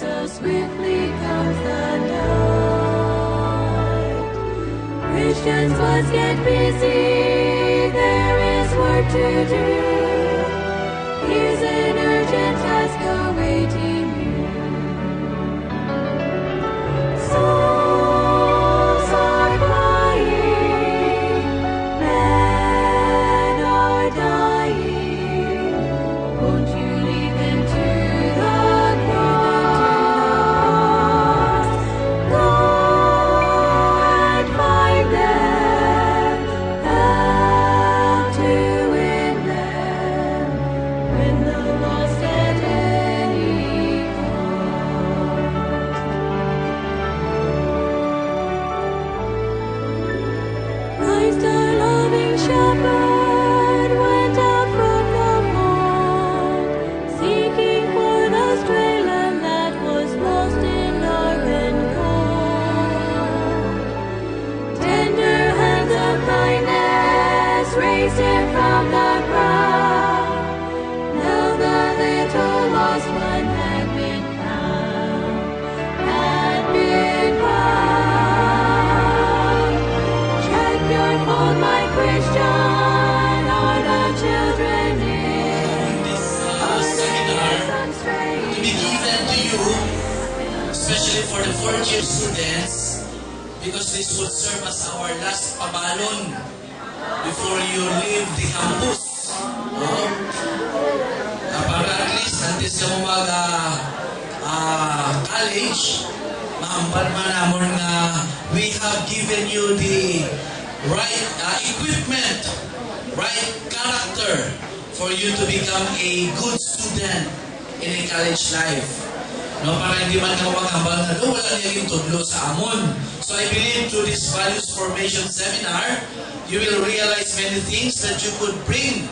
so swiftly comes the night. Christians must get busy, there is work to do. Here's an urgent task awaiting you. Souls are crying, men are dying. Won't you lead them to the cross? Go and find them, help to win them when the lost at any cost. Christ, our loving shepherd, went out from the fold, seeking for the stray lamb that was lost in dark and cold. Tender hands of kindness raised him from the ground. Now the little lost one had been found, had been found. Check your fold, my Christian, are the children in? Are there some To strange? be given to you, especially for the fourth-year students, because this would serve as our last pabalon before you leave the campus. No? Para at least nanti sa mga college, mahambal man namon nga we have given you the right equipment, right character for you to become a good student in a college life. No, para hindi man ka maghambal na wala niyang tudlo sa amon. So I believe through this values formation seminar, you will realize many things that you could bring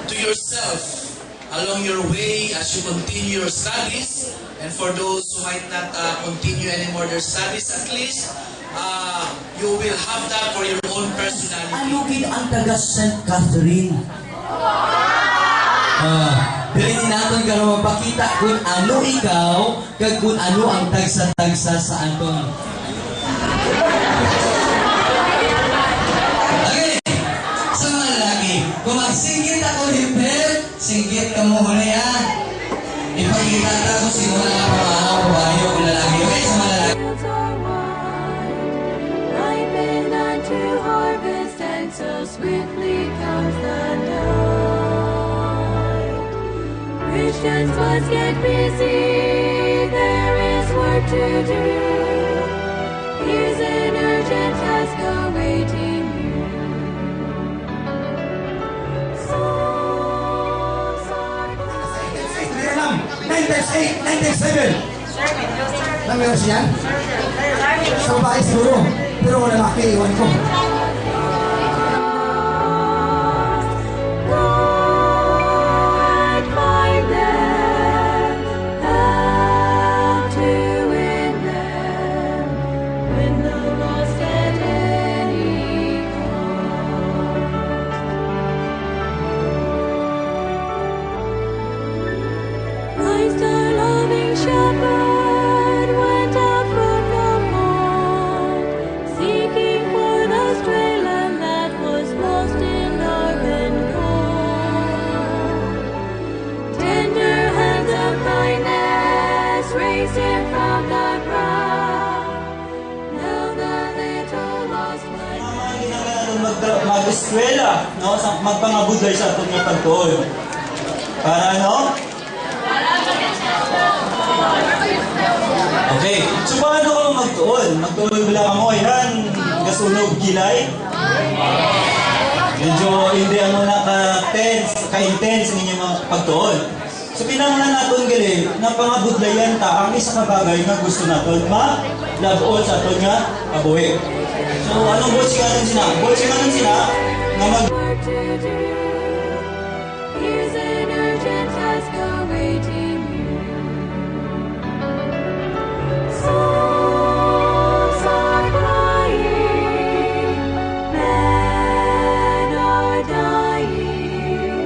to yourself along your way as you continue your studies. And for those who might not continue anymore their studies, at least you will have that for your own personality. Ano gid ang taga St. Catherine? Dili naton karon mapakita kung ano ikaw kag kung ano ang tagsa-tagsa sa aton. Okay. Sa mga lalaki, kung magsinggit ako hiper, singgit ka mo huli ha. Ipakita ta kung sino na ang pamahaw kung lalaki. Okay, sa mga lalaki. Fields are wide, ripen unto harvest, and so swiftly comes the night. Christians must get busy, there is work to do. Here's an urgent task awaiting you. Souls are crying. Clear lang. 9 times 8, 9 times 7. Namiwas yan? Sa babae siguro. Pero wala laki, iwan ko. Go and find them, help to win them when the lost at any cost. Christ, our loving shepherd, went out from the fold, seeking for the stray lamb that was lost in dark and cold. Tender hands of kindness raised him from the ground. Now the little lost one. Mag-eskwela, no? Magpangabudlay sa atong mga pagtuon. Para ano? Okay. So paano ka magtuon? Magtuon bila ka mo, yan. Kasunog gilay. Medyo hindi ano na ka-intense ninyo mga pagtuon. So pinangunan natin gali, na pangabudlayan ta, ang isa ka bagay na gusto natin ma-labuon sa aton nga kabuhi. So anong bolsinganan sila? Bolsinganan sila na mag Work to do. Here's an urgent task awaiting you. Souls are crying, men are dying.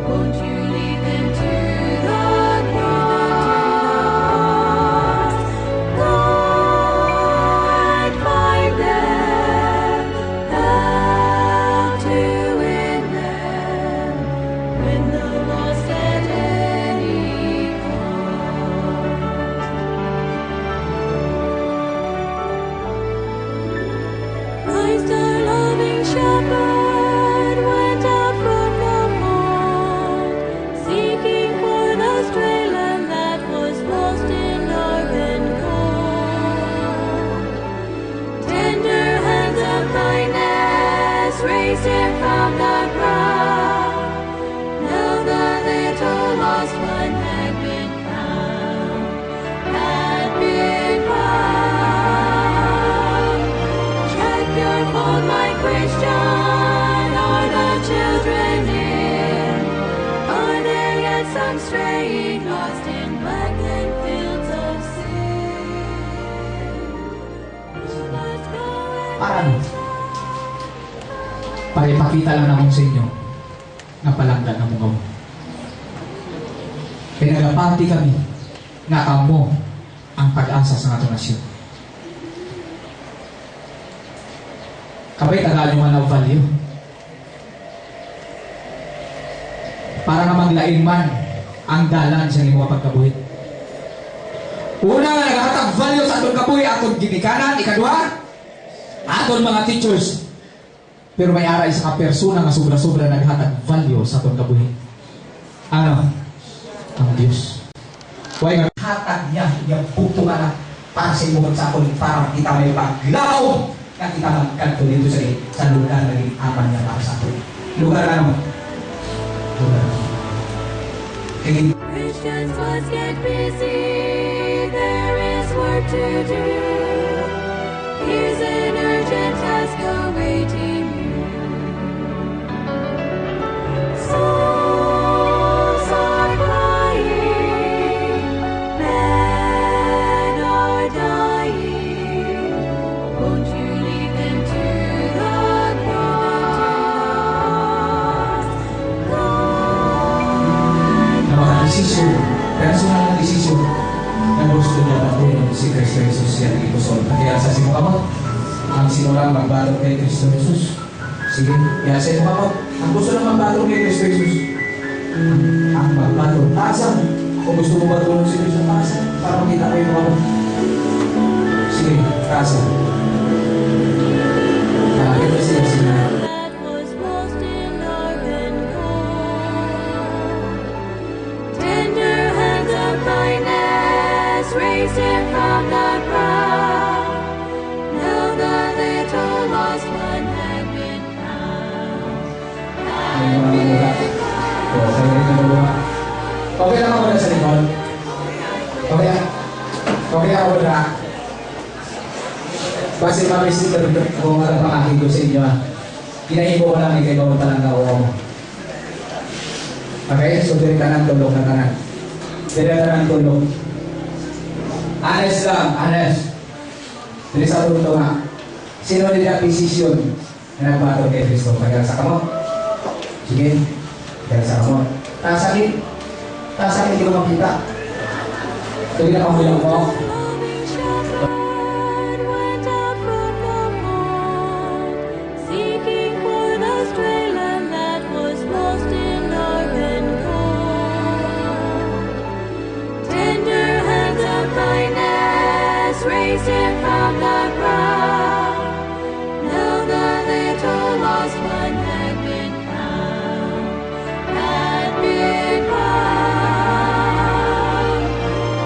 Won't you lead them to the cross? para ano? Para ipakita lang naman sa inyo na palanggan ng mga mo. Pinagapati kami nga kamo ang pag-asa sa ating nasyon. Kabay tagal nyo nga value. Para nga maglain man ang dalan sa mga pagkabuhi. Una nga naghatag value sa atong kabuhi, atong ginikanan, ikadua, atong mga teachers. Pero may aray sa kapersona nga sobra-sobra naghatag value sa atong kabuhi. Ano? Ang Diyos. Huwag nga hatag niya, yung bukto nga na para sa imong sa akong para kita may paglaw na kita magkanto dito sa lugar na aman niya para sa akin. Lugar ano? Lugar ano? Christians must get busy. There is work to do. Here's an urgent task awaiting you. Souls are crying, men are dying. Won't you lead them to the cross? Na mga desisyon, personal na desisyon na gusto niya matulong si Kristo Jesus yan ikusol. Kaya sa sinukamot, ang sinulang magbalot kay Kristo Jesus. Sige, kaya sa sinukamot, ang gusto lang magbalot kay Kristo Jesus. Ang magbalot, taasan. Kung gusto mo matulong si Kristo, taasan. Para makita kayo mga sige, taasan. Ito siya sila. That was lost in love and gold. Tender hands of kindness raised him from the ground. Now the little lost one had been found. May mga mula. O, sa'yo rin na mula. Okay lang ako na sa likod. Okay lang. Okay ako na. Base mabisi ka dito kung ano pang aking ko sa inyo. Kinaibo ko lang ikay bawang talang ako. Okay? So, dito ka ng tulog na kanan. Dito ka ng tulog. Honest lang, honest. Dito sa tulog nga. Sino nila posisyon na nagbato kay Kristo? Kaya sa kamot? Sige. Kaya sa kamot. Tasakit. Tasakit, hindi ko makita. Tuloy na kamulang mo. Loving shepherd went out from the fold, seeking for the stray lamb that was lost in dark and cold. Tender hands of kindness raised him from the ground. Now the little lost one had been found. Had been found.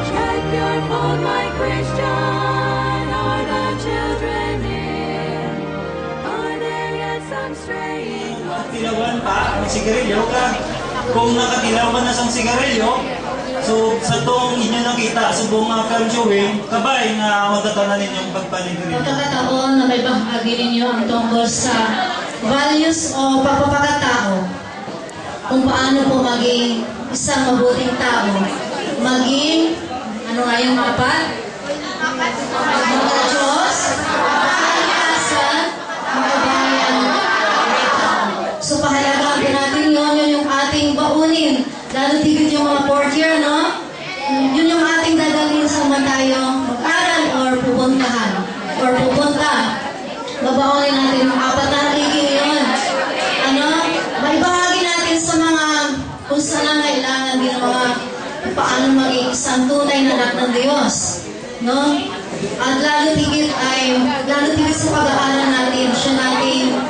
Check your phone, my Christian. Are the children in? Are there yet some straying? Nakatilawan pa ang sigarilyo ka. Kung nakatilawan na sa sigarilyo, so sa tong inyo nakita sa buong mga kanjuhin, kabay na matatanan ninyong pagpaniguril. Pagkakataon na may bahagi ninyo ang tungkol sa values o pagpapakatao. Kung paano po maging isang mabuting tao. Maging, ano nga yung apat? Magka-Diyos, magkakayasan, magkabayan. So pahalagaan po natin yun yung ating baunin. Lalo tigit yung mga fourth year, no? Yun yung ating dadalhin sa mga tayo mag-aral or pupuntahan or pupunta. Babaunin natin yung apat na haligi yun. Ano? Maibahagi natin sa mga kung saan ang kailangan din mga paano maging isang tunay na anak ng Diyos. No? At lalo tigit sa pag-aaral natin, siya natin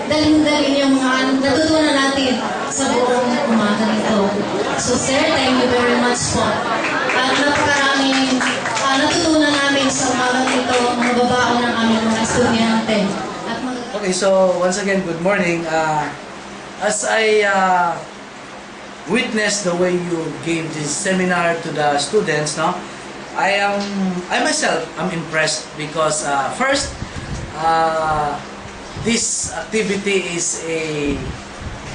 dalhin yung mga natutunan natin sa buong umaga nito. So sir, thank you very much po. At napakaraming natutunan namin sa umaga nito, mga babaon ng aming mga estudyante. Okay, so once again, good morning. As I witnessed the way you gave this seminar to the students, no, I myself am impressed because first, this activity is a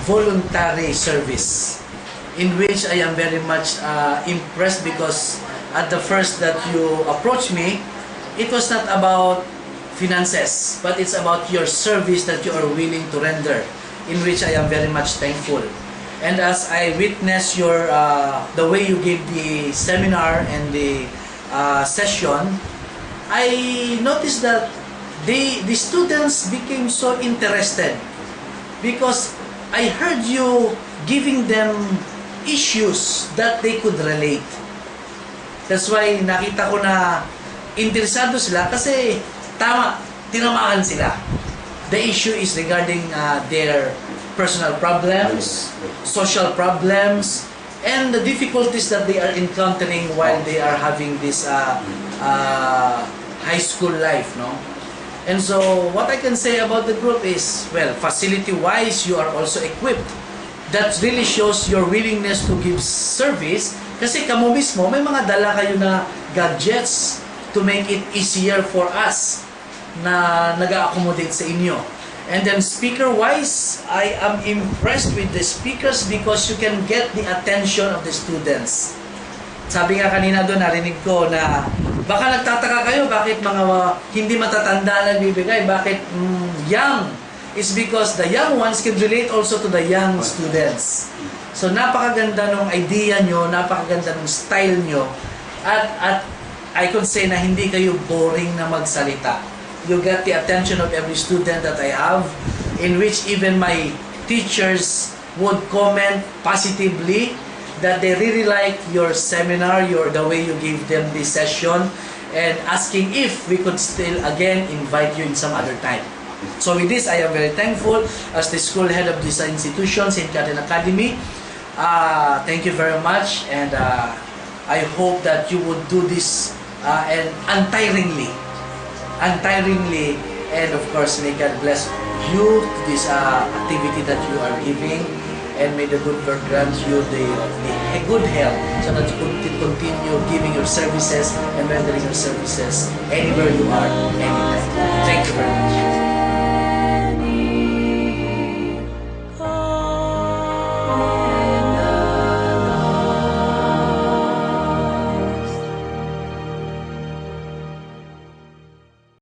voluntary service in which I am very much impressed because at the first that you approached me, it was not about finances, but it's about your service that you are willing to render, in which I am very much thankful. And as I witness your the way you gave the seminar and the session, I noticed that the students became so interested because I heard you giving them issues that they could relate. That's why nakita ko na interesado sila kasi tama, tinamaan sila. The issue is regarding their personal problems, social problems, and the difficulties that they are encountering while they are having this high school life, no? And so, what I can say about the group is, well, facility-wise, you are also equipped. That really shows your willingness to give service kasi kamo mismo, may mga dala kayo na gadgets to make it easier for us na nag-accommodate sa inyo. And then speaker-wise, I am impressed with the speakers because you can get the attention of the students. Sabi nga kanina doon, narinig ko na baka nagtataka kayo bakit mga hindi matatanda nagbibigay, bakit young? It's because the young ones can relate also to the young students. So napakaganda ng idea nyo, napakaganda ng style nyo, at I could say na hindi kayo boring na magsalita. You get the attention of every student that I have, in which even my teachers would comment positively that they really like your seminar, the way you gave them this session, and asking if we could still again invite you in some other time. So with this, I am very thankful as the school head of this institution, St. Catherine Academy. Thank you very much, and I hope that you would do this and untiringly, and of course, may God bless you to this activity that you are giving, and may the good Lord grant you the good health so that you could continue giving your services and rendering your services anywhere you are, anytime. Thank you very much.